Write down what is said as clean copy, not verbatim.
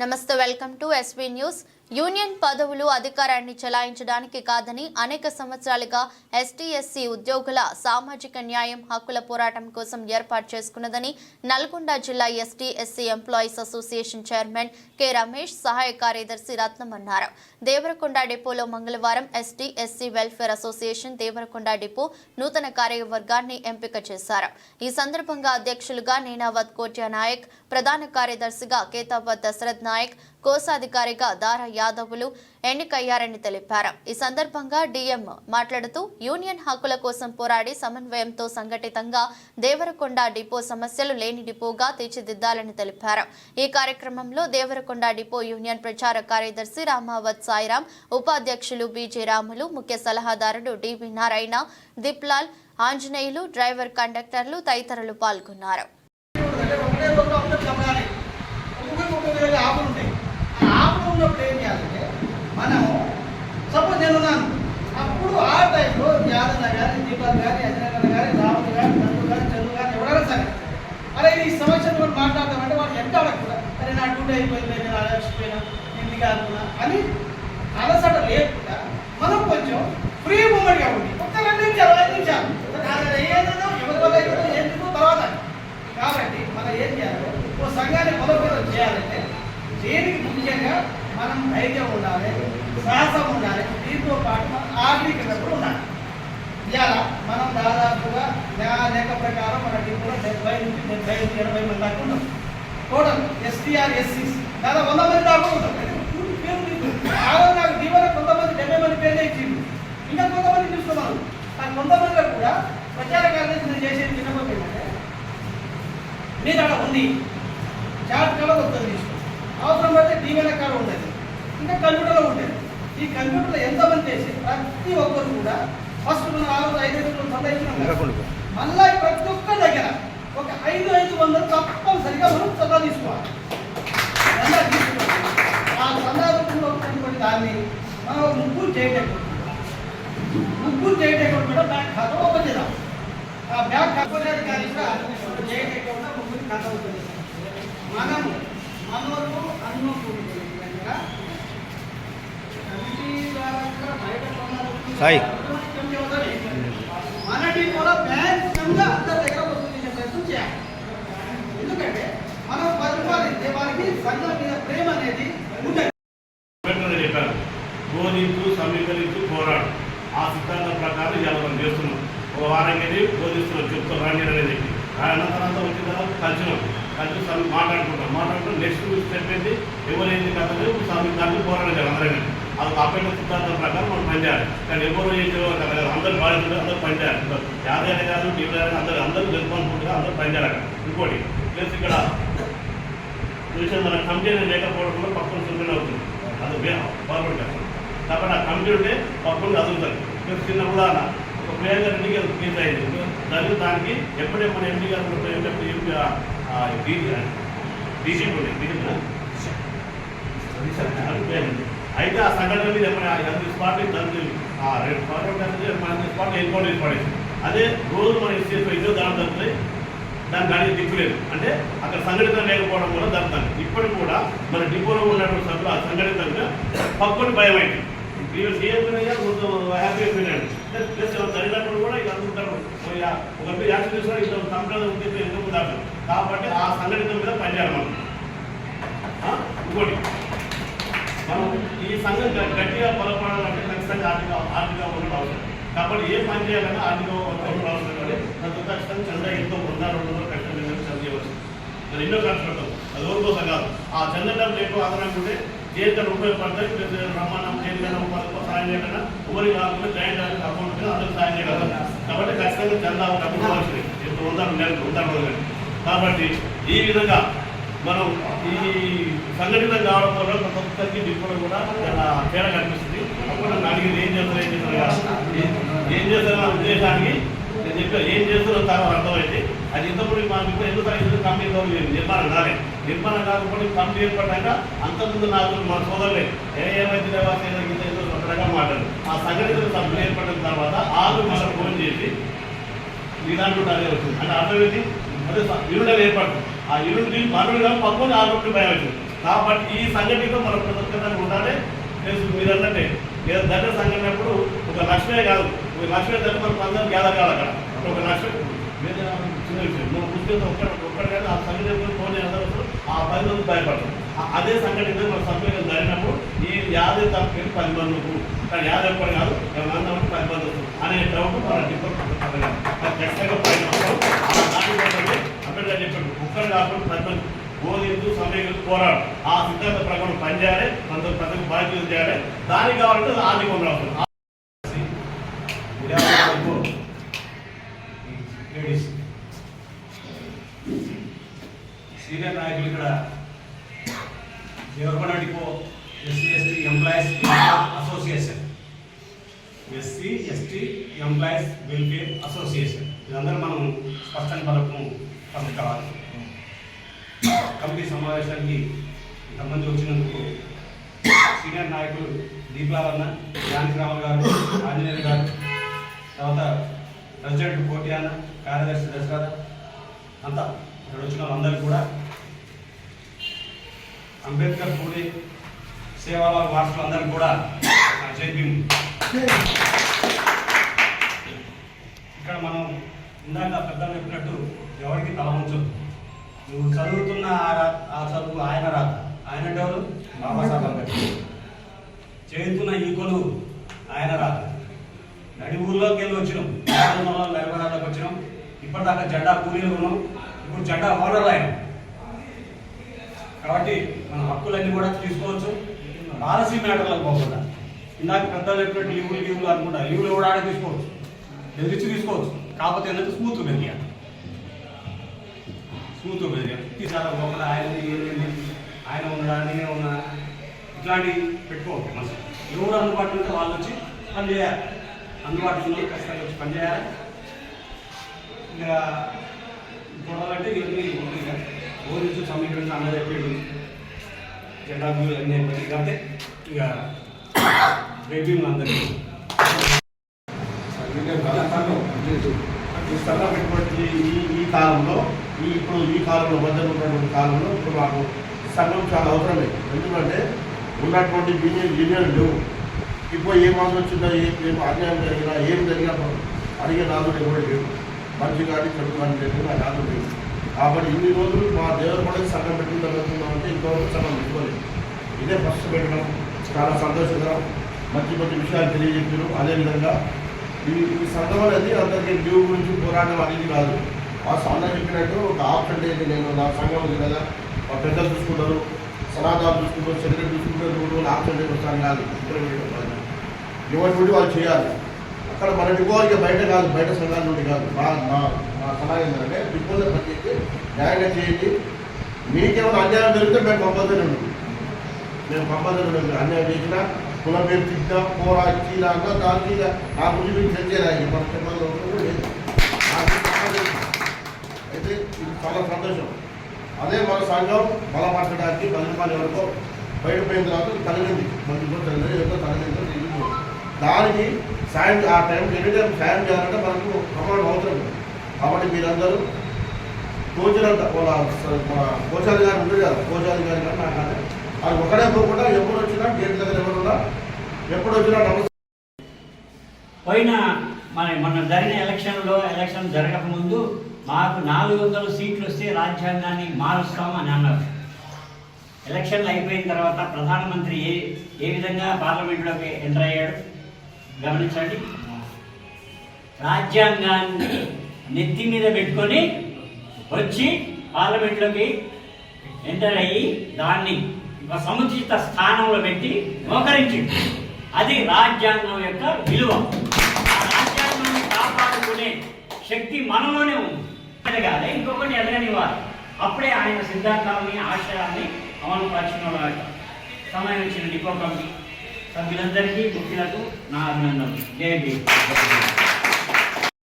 నమస్తే, welcome to SV news. Union పదవులు అధికారాన్ని చెలాయించడానికి కాదని అనేక సంవత్సరాలుగా ఎస్టీ ఎస్సీ ఉద్యోగుల సామాజిక న్యాయం హక్కుల పోరాటం కోసం ఏర్పాటు చేసుకున్నదని నల్గొండ జిల్లా ST SC employees association chairman K Ramesh, సహాయ కార్యదర్శి రత్నం అన్నారు. దేవరకొండ డిపోలో మంగళవారం ST SC welfare association Devarakonda depot నూతన కార్యవర్గాన్ని ఎంపిక చేశారు. ఈ సందర్భంగా అధ్యక్షులుగా నీనావత్ కోట్యా నాయక్, ప్రధాన కార్యదర్శిగా కేతావత్ దశరథ్ నాయక్, కోశాధికారిగా దారా యాదవులు ఎన్నికయ్యారని తెలిపారు. ఈ సందర్భంగా డిఎం మాట్లాడుతూ యూనియన్ హక్కుల కోసం పోరాడి సమన్వయంతో సంఘటితంగా దేవరకొండ డిపో సమస్యలు లేని డిపోగా తీర్చిదిద్దాలని తెలిపారు. ఈ కార్యక్రమంలో దేవరకొండ డిపో యూనియన్ ప్రచార కార్యదర్శి రామావత్ సాయిరాం, ఉపాధ్యక్షులు బిజే రాములు, ముఖ్య సలహాదారుడు డివి నారాయణ, దిప్లాల్, ఆంజనేయులు, డ్రైవర్, కండక్టర్లు తదితరులు పాల్గొన్నారు. మనం సపోజ్ నేనున్నాను, అప్పుడు ఆ టైంలో యాదన్న కానీ, దీపాలు కానీ, అజయన్న కానీ, రాములు కానీ, నందు కానీ, చంద్రు కానీ ఎవరైనా సరే, అరే ఈ సమస్యను మనం మాట్లాడతామంటే వాళ్ళు ఎంత అడగకుండా, అరే నా డ్యూటీ అయిపోయింది, నేను అలసిపోయినా, ఇంటికి ఆడుతున్నా అని అలసట లేకుండా మనం కొంచెం ఫ్రీ మూమెంట్గా ఉంది. ఒక్క 2 నిమిషాలు 5 నిమిషాలు ఏదైనా ఎవరి వల్ల అయితే ఎందుకు తర్వాత. కాబట్టి మనం ఏం చేయాలి, ఓ సంఘాన్ని బలోపేతం చేయాలంటే దేనికి ముఖ్యంగా మనం ధైర్యం ఉండాలి, సాహసం ఉండాలి, దీంతో పాటు మనం ఆర్థికంగా కూడా ఉండాలి. ఇవాళ మనం దాదాపుగా లెక్క ప్రకారం మన డిపోలో 70 నుంచి 80 మంది దాకా ఉన్నాం. టోటల్ ఎస్టీఆర్ ఎస్సీస్ దాదాపు 100 మంది దాకా ఉంటాం. నాకు దీవెన కొంతమంది 70 మంది పేర్లే ఇచ్చింది, ఇంకా కొంతమంది చూస్తున్నాను. ఆ కొంతమందిలో కూడా ప్రచార కార్యదర్శి నేను చేసేది చిన్నపోతే ఏంటంటే, మీరు అక్కడ ఉంది చాట్ కళ వస్తుంది తీసుకో, అవసరం పడితే దీవెన కాడ ఉంటుంది, ఇంకా కంప్యూటర్లో ఉంటుంది. ఈ కంప్యూటర్లో ఎంతమంది చేసి ప్రతి ఒక్కరు కూడా ఫస్ట్ మనం 5 సంపాదించినాం. మళ్ళీ ప్రతి ఒక్కరి దగ్గర ఒక 500 తప్పనిసరిగా మనం చందా తీసుకోవాలి. ఆ చందా రూపంలో ఉన్నటువంటి దాన్ని మనం ముగ్గురు చేయటం కూడా బ్యాంక్ ఖాతా ఓపెన్ చేద్దాం. ఆ బ్యాంక్ ఖాతా కానీ కూడా చేయటం ముగ్గురు ఖాతా అవుతుంది. మనం మనోళ్ళు మనటి కూడా బ్యాంక్ అందరి దగ్గర వసూలు చేసే ప్రయత్నం చేయాలి. ఎందుకంటే మనం 10 రూపాయలు ఇస్తే వారికి సంఘం మీద ప్రేమ అనేది ఉంటుంది. చెప్పారు, బోధించు, సమీకరించు, పోరాడు. ఆ సిద్ధాంతం ప్రకారం ఇలా మనం చేస్తున్నాం. ఒక వారంకి బోధిస్తున్నాం, చెప్తాం రాండి అనేది. అనంతరంతా వచ్చిన తర్వాత కలిసినాం, కలిసి మాట్లాడుకుంటాం. నెక్స్ట్ స్టెప్ ఏంటి, ఎవరైంది కథలు సమీకరణ పోరాటం చేయాలి. అందరూ అది అప్పటి సిద్ధాంతం ప్రకారం మనం పనిచేయాలి. కానీ ఎవరు ఏం చేయాలి కదా, అందరూ బాధ్యతలు అందరూ పనిచేయాలి. యాదైనా కాదు, టీవీ అందరూ రెస్పాన్సిబిలిటీగా అందరూ పనిచేయాలి. ఇంకోటి ప్లస్ ఇక్కడ చూసిన మన కమిటీ లేకపోవడం కూడా పక్కన సుఖమే అవుతుంది. అది ఫార్వర్డ్ చేస్తాం కాబట్టి ఆ కమిటీ ఉంటే పక్కన అదుగుతుంది. ప్లస్ చిన్న ఉదాహరణ, ఒక ప్లేయర్ గారు ఎన్నికలు కేసు అయింది. దానికి ఎప్పుడే మన ఎంపీ గారు అయితే ఆ సంఘటన మీద స్పాట్ స్పాట్ ఎన్కౌంటర్ ఏర్పడేది. అదే రోజు మనం ఇచ్చేదో దాని తగ్గుతుంది, దాని దానికి దిక్కులేదు. అంటే అక్కడ సంఘటితం లేకపోవడం వల్ల జరుగుతుంది. ఇప్పటికి కూడా మన డిపోలో ఉన్నటువంటి సభ్యులు ఆ సంఘటితంగా పక్కని భయం అయింది. వీళ్ళు చేయకపోయినా హ్యాపీ అయిపోయినాడు. ప్లస్ జరిగినప్పుడు కూడా ఇక అందుకుంటారు, ఒక యాక్షన్ తీసుకుని ఇట్లా కంపెనీ ఉద్దేశం ఎందుకు దాకా. కాబట్టి ఆ సంఘటన మీద పనిచేయాలి మనం. ఇంకోటి, మనం ఈ సంఘం గట్టిగా బలపడాలంటే ఖచ్చితంగా ఆర్థిక ఉండడం అవసరం. కాబట్టి ఏ పని చేయాలన్నా ఆర్థిక ఉండడం అవసరం. కాబట్టి ప్రతి ఖచ్చితంగా చందా ఎంతో 100-200 కష్టం చంద చేయవచ్చు. అది ఎన్నో ఖర్చు పెడతాం, అది ఎవరి కోసం కాదు. ఆ చందడం ఎక్కువ ఆదరణకుంటే దేనికన్నా ఉపయోగపడతాయి. బ్రహ్మాండం దేనికైనా సాయం చేయకుండా ఎవరి కాకుండా జాయింట్ అకౌంట్ మీద అందరూ సాయం చేయగలరు. కాబట్టి ఖచ్చితంగా చందా డబ్బులు కావాల్సింది ఎంత 100 కాబట్టి ఈ విధంగా మనం ఈ సంఘటితం కావడం వల్ల ప్రతి ఒక్కరికి డిపోలో కూడా చాలా తేడా కనిపిస్తుంది. అప్పుడు నన్ను అడిగింది ఏం చేస్తారో ఉద్దేశానికి నేను చెప్పాను, ఏం చేస్తారో తర్వాత అర్థమైంది. అది ఇంతకుముందు మాకు ఇప్పుడు ఎందుకు కంపెనీ నిర్మాణం కాలేదు. నిర్మాణం కాకపోతే కంపెనీ ఏర్పడ్డాక అంతకుముందు నాకు మన సోదరులే ఏమైతే రకరకాల మాట్లాడు. ఆ సంఘటిత సభ్యులు ఏర్పడిన తర్వాత 6 మనం ఫోన్ చేసి మీ దాంట్లో అదే వచ్చింది. అంటే అర్థమైంది, అదే యూనిట్ ఏర్పడుతుంది. ఆ యూనిట్ మనలు పక్కన 6 భయం వచ్చింది. కాబట్టి ఈ సంఘటనలో మన ప్రతి ఉండాలి. తెలుసు మీరు అన్నట్టే ఏదో దగ్గర సంఘటనప్పుడు ఒక లక్ష్మే కాదు, ఒక లక్ష్మే దగ్గర మన పందరం గ్యాదర్ కాదు. అక్కడ ఒక లక్ష్యం వేరే చిన్న విషయం నువ్వు పుస్తకం ఒక్కటి కాదు ఆ సంఘటన ఫోన్ అందరూ ఆ 10 మంది భయపడతాం. అదే సంఘటన మన సభ్యులు జరిగినప్పుడు ఈ 50 తప్పకి 10 మందికు కానీ 50 ఎప్పుడు కాదు 100 10 మంది వస్తుంది అనే డౌట్ మన ఖచ్చితంగా అంబేద్కర్ చెప్పాడు ఒక్కరు కాకుండా 10 మంది బోధించు సమయం పోరాడు ఆ సిద్ధాంత ప్రకారం పనిచేయాలి, ప్రజలకు బాధ్యతలు చేయాలి. దానికి కావాలంటే ఆర్థిక వనరులు సీనియర్ నాయకులు ఇక్కడ Devarakonda depot SC ST employees association, SC ST employees welfare association ఇదందరూ మనం స్పష్టంగా పలుకోవాలి. కమిటీ సమావేశానికి ఇంతమంది వచ్చినందుకు సీనియర్ నాయకులు దీపాలన్న, జానకిరామ గారు, ఆంజనేయులు గారు, తర్వాత ప్రెసిడెంట్ కోట్యాన, కార్యదర్శి దశరథ అంతా ఇక్కడ వచ్చిన వాళ్ళందరికీ కూడా అంబేద్కర్ పూడి సేవాల వారసులందరికీ కూడా జైభీం. ఇక్కడ మనం ఇందాక పెద్దలు చెప్పినట్టు ఎవరికి తల ఉంచదు. నువ్వు చదువుతున్న ఆ చదువు ఆయన రాదు, ఆయన ఎవరు బాబాసాహెబ్ అంబేద్కర్. చేస్తున్న ఈ కొలువు ఆయన రాదు. నడి ఊళ్ళోకి వెళ్ళి వచ్చినాం, లైబ్రరీలోకి వచ్చినాం, ఇప్పటిదాకా జెండా కూలీలు ఉన్నాం, ఇప్పుడు జెండా ఓనర్లు ఆయన. కాబట్టి మన హక్కులన్నీ కూడా తీసుకోవచ్చు. పాలసీ మ్యాటర్లకు పోకుండా ఇందాక పెద్దలు చెప్పినట్టు లీవులు అనుకుంటా, లీవులు కూడా ఆడే తీసుకోవచ్చు, ఎదిరించి తీసుకోవచ్చు. కాకపోతే ఏంటంటే స్మూత్ పెరిగా తీసారా పోకుండా ఆయన ఉన్నాడా నేనే ఉన్నా ఇట్లాంటివి పెట్టుకోవచ్చు. మనసు ఎవరు అందుబాటులో ఉంటే వాళ్ళు వచ్చి పని చేయాలి, అందుబాటులో ఉంటే ఖచ్చితంగా వచ్చి పని చేయాలి. ఇక చూడాలంటే ఇవన్నీ ఓరించి సమీకరించి అందరూ చెప్పాడు జెండా అన్నీ అయిపోయింది కాబట్టి ఇక బేబీ అందరికీ పెట్టుబడి ఈ కాలంలో ఇప్పుడు ఈ కాలంలో మధ్య ఉన్నటువంటి కాలంలో ఇప్పుడు మాకు సంఘం చాలా అవసరమే. ఎందుకంటే ఉన్నటువంటి యూనియన్ లేవు. ఇప్పుడు ఏ మాసం వచ్చిందా, ఏం అన్యాయం జరిగినా ఏం జరిగినా అడిగే నాదుడు ఎవరు లేవు. మంచి కానీ చెడు కానీ జరిగినా నాదుడు లేవు. కాబట్టి ఇన్ని రోజులు మా దేవరకొండకి సంఘం పెట్టుకుంటే ఇంతవరకు సంఘం పెట్టుకోలేదు. ఇదే ఫస్ట్ పెట్టడం చాలా సంతోషకరం. మంచి మంచి విషయాలు తెలియజెప్పారు. అదేవిధంగా ఈ సంఘం అనేది అందరికీ డ్యూ గురించి పోరాటం అనేది కాదు. ఆ సంఘం చెప్పినట్టు ఒక ఆప్షన్ లేదు. నేను నా సంఘం ఉంది కదా, మా పెద్దలు చూసుకుంటారు, సలహాదారు చూసుకుంటారు, సెక్రటరీ చూసుకుంటారు, 3 రోజులు ఆప్షన్ లేదు వస్తాను కాదు. ఎవరి నుండి వాళ్ళు చేయాలి. అక్కడ మన డిపో ఇక బయట కాదు, బయట సంఘాల నుండి కాదు. మా సలహా ఏంటంటే డిపోలో పనిచేసి న్యాయంగా చేయండి. మీకేమైనా అన్యాయం జరిగితే మేము కంపల్సరీ ఉండదు. మేము కంపల్సరీ ఉండదు. అన్యాయం చేసినా కులం పేరు తిట్టా పోరా చీలాగా దానికి నా గురించి మీకు తెలిసేదాన్ని మన చెప్పాలి లేదు. అయితే ఇది చాలా సంతోషం. అదే మన సంఘం బలపరచడానికి 10 రూపాయలు ఎవరికో బయటపోయిన తర్వాత కలిగింది, మంచి తెలియదు ఎంతో కలిగింది. దానికి సాయం ఆ టైంకి ఎన్ని టైం సాయం చేయాలంటే మనకు ప్రమాణం అవసరం. కాబట్టి మీరందరూ కోచాలంట మన కోచాది గారు ఉంటుంది కదా, కోచాది గారి కానీ నాకు అది ఒకడే పోకుండా ఎప్పుడు వచ్చినా గేట్ దగ్గర ఎవరున్నా ఎప్పుడు వచ్చినా నమస్తే. మొన్న జరిగిన ఎలక్షన్ జరగకముందు మాకు 400 సీట్లు వస్తే రాజ్యాంగాన్ని మారుస్తాం అని అన్నారు. ఎలక్షన్లు అయిపోయిన తర్వాత ప్రధానమంత్రి ఏ విధంగా పార్లమెంట్లోకి ఎంటర్ అయ్యాడు గమనించండి. రాజ్యాంగాన్ని నెత్తి మీద పెట్టుకొని వచ్చి పార్లమెంట్లోకి ఎంటర్ అయ్యి దాన్ని ఒక సముచిత స్థానంలో పెట్టి మోకరించింది. అది రాజ్యాంగం యొక్క విలువ. ఆ రాజ్యాంగాన్ని కాపాడుకునే శక్తి మనలోనే ఉంది. ఎదగాలి, ఇంకొకటి ఎదగనివ్వాలి. అప్పుడే ఆయన సిద్ధాంతాలని ఆశయాన్ని అమలు పరిచిన సమయం ఇచ్చిన డిపో కమిటీ సభ్యులందరికీ ముఖ్యులకు నా అభినందనలు. జై భీమ్.